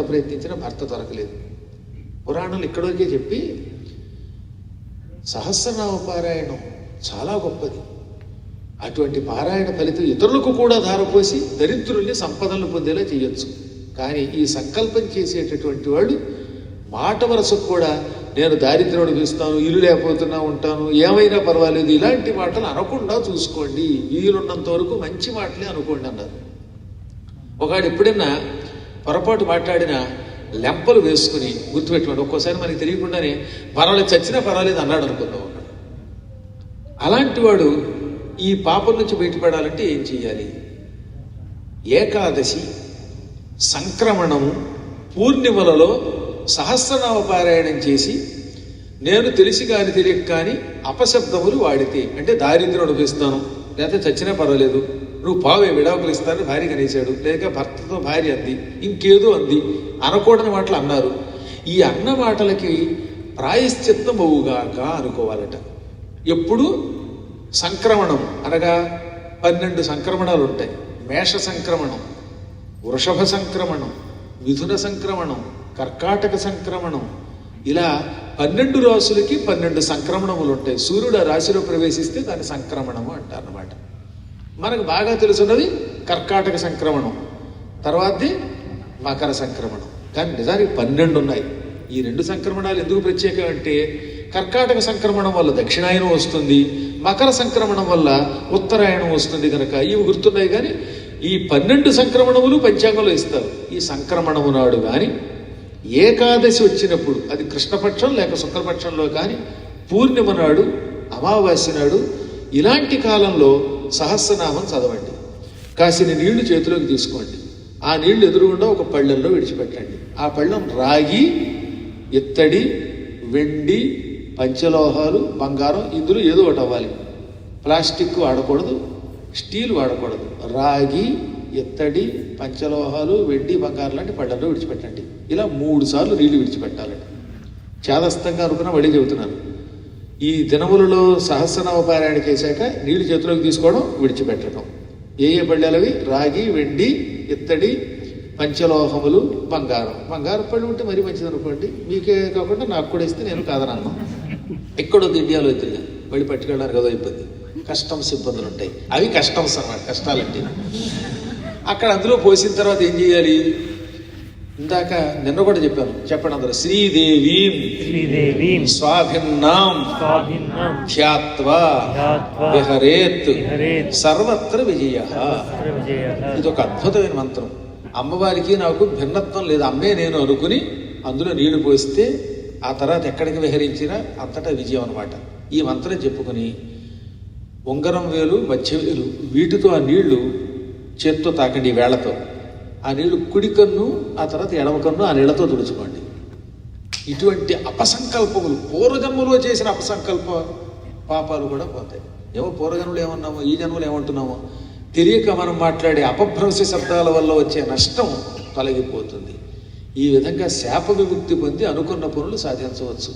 ప్రయత్నించిన భర్త దొరకలేదు. పురాణాలు ఇక్కడికే చెప్పి సహస్రనామ పారాయణం చాలా గొప్పది. అటువంటి పారాయణ ఫలితం ఇతరులకు కూడా ధారపోసి దరిద్రుల్ని సంపదలు పొందేలా చేయొచ్చు. కానీ ఈ సంకల్పం చేసేటటువంటి వాడు మాట వరసకు కూడా నేను దారిద్ర్యం అనిపిస్తాను, ఇల్లు లేకపోతున్నా ఉంటాను, ఏమైనా పర్వాలేదు, ఇలాంటి మాటలు అనకుండా చూసుకోండి, వీలున్నంత వరకు మంచి మాటలే అనుకోండి అన్నారు. ఒకడు ఎప్పుడైనా పొరపాటు మాట్లాడినా లెంపలు వేసుకుని గుర్తుపెట్టుకోండి. ఒక్కోసారి మనకి తెలియకుండానే పర్వాలేదు, చచ్చినా పర్వాలేదు అన్నాడు అనుకుందాం. అలాంటి వాడు ఈ పాపం నుంచి బయటపడాలంటే ఏం చెయ్యాలి? ఏకాదశి, సంక్రమణము, పూర్ణిమలలో సహస్రనామ పారాయణం చేసి నేను తెలిసి కాని తెలియక కానీ అపశబ్దములు వాడితే, అంటే దారిద్ర్యం అనిపిస్తాను, లేకపోతే చచ్చినా పర్వాలేదు, నువ్వు పావే విడాకులు ఇస్తానని భార్య కనేశాడు, లేక భర్తతో భార్య అంది, ఇంకేదో అంది, అనకూడని మాటలు అన్నారు. ఈ అన్న మాటలకి ప్రాయశ్చిత్తం అవుగాక అనుకోవాలట. ఎప్పుడు సంక్రమణం అనగా 12 సంక్రమణాలు ఉంటాయి. మేష సంక్రమణం, వృషభ సంక్రమణం, మిథున సంక్రమణం, కర్కాటక సంక్రమణం, ఇలా 12 రాశులకి 12 సంక్రమణములు ఉంటాయి. సూర్యుడు ఆ రాశిలో ప్రవేశిస్తే దాన్ని సంక్రమణము అంటారన్నమాట. మనకు బాగా తెలుసున్నది కర్కాటక సంక్రమణం, తర్వాతది మకర సంక్రమణం. కానీ నిజానికి 12 ఉన్నాయి. ఈ 2 సంక్రమణాలు ఎందుకు ప్రత్యేకం అంటే, కర్కాటక సంక్రమణం వల్ల దక్షిణాయనం వస్తుంది, మకర సంక్రమణం వల్ల ఉత్తరాయణం వస్తుంది కనుక ఇవి గుర్తున్నాయి. కానీ ఈ 12 సంక్రమణములు పంచాంగంలో ఇస్తారు. ఈ సంక్రమణము నాడు కానీ, ఏకాదశి వచ్చినప్పుడు, అది కృష్ణపక్షం లేక శుక్లపక్షంలో కానీ, పూర్ణిమ నాడు, అమావాస్య నాడు, ఇలాంటి కాలంలో సహస్రనామం చదవండి. కాసిన నీళ్లు చేతిలోకి తీసుకోండి. ఆ నీళ్లు ఎదురుగుండా ఒక పళ్ళెంలో విడిచిపెట్టండి. ఆ పళ్ళెం రాగి, ఇత్తడి, వెండి, పంచలోహాలు, బంగారం, ఇందులో ఏదో ఒకటి అవ్వాలి. ప్లాస్టిక్ వాడకూడదు, స్టీల్ వాడకూడదు. రాగి, ఇత్తడి, పంచలోహాలు, వెండి, బంగారం లాంటి పళ్ళెంలో విడిచిపెట్టండి. ఇలా 3 సార్లు నీళ్లు విడిచిపెట్టాలండి. చేదస్తంగా అనుకున్నా మళ్ళీ చెబుతున్నాను. ఈ దినములలో సహస్రనామ పారాయణ చేశాక నీళ్లు చేతిలోకి తీసుకోవడం, విడిచిపెట్టడం. ఏ పళ్ళెలవి? రాగి, వెండి, ఇత్తడి, పంచలోహములు, బంగారం. బంగారం పళ్ళు ఉంటే మరీ మంచిది అనుకోండి. మీకే కాకుండా నాకు కూడా ఇస్తే నేను కాదనన్నా. ఇక్కడ ఉంది ఇండియాలో తిరిగా మళ్ళీ పట్టుకెళ్ళడానికి ఏదో ఇబ్బంది, కస్టమ్స్ ఇబ్బందులు ఉంటాయి. అవి కస్టమ్స్ అన్నమాట, కష్టాలంటే. అక్కడ అందులో పోసిన తర్వాత ఏం చేయాలి? ఇందాక నిన్న కూడా చెప్పాను, చెప్పండి అందరూ. శ్రీదేవీం స్వాభిన్నాం ధ్యాత్వా విహరేత్ సర్వత్ర విజయః. ఇది ఒక అద్భుతమైన మంత్రం. అమ్మవారికి నాకు భిన్నత్వం లేదు, అమ్మే నేను అనుకుని అందులో నీళ్లు పోస్తే ఆ తర్వాత ఎక్కడికి విహరించినా అంతటా విజయం అనమాట. ఈ మంత్రం చెప్పుకుని ఉంగరం వేలు, మధ్య వేలు, వీటితో ఆ నీళ్లు చేత్తో తాకండి, ఈ వేళ్లతో. ఆ నీళ్లు కుడి కన్ను, ఆ తర్వాత ఎడమ కన్ను ఆ నీళ్లతో తుడుచుకోండి. ఇటువంటి అపసంకల్పములు, పూర్వజన్మలో చేసిన అపసంకల్ప పాపాలు కూడా పోతాయి. ఏమో పూర్వజన్మలు ఏమన్నామో, ఈ జన్మలు ఏమంటున్నామో తెలియక మనం మాట్లాడే అపభ్రంశ శబ్దాల వల్ల వచ్చే నష్టం తొలగిపోతుంది. ఈ విధంగా శాప విముక్తి పొంది అనుకున్న పనులు సాధించవచ్చు.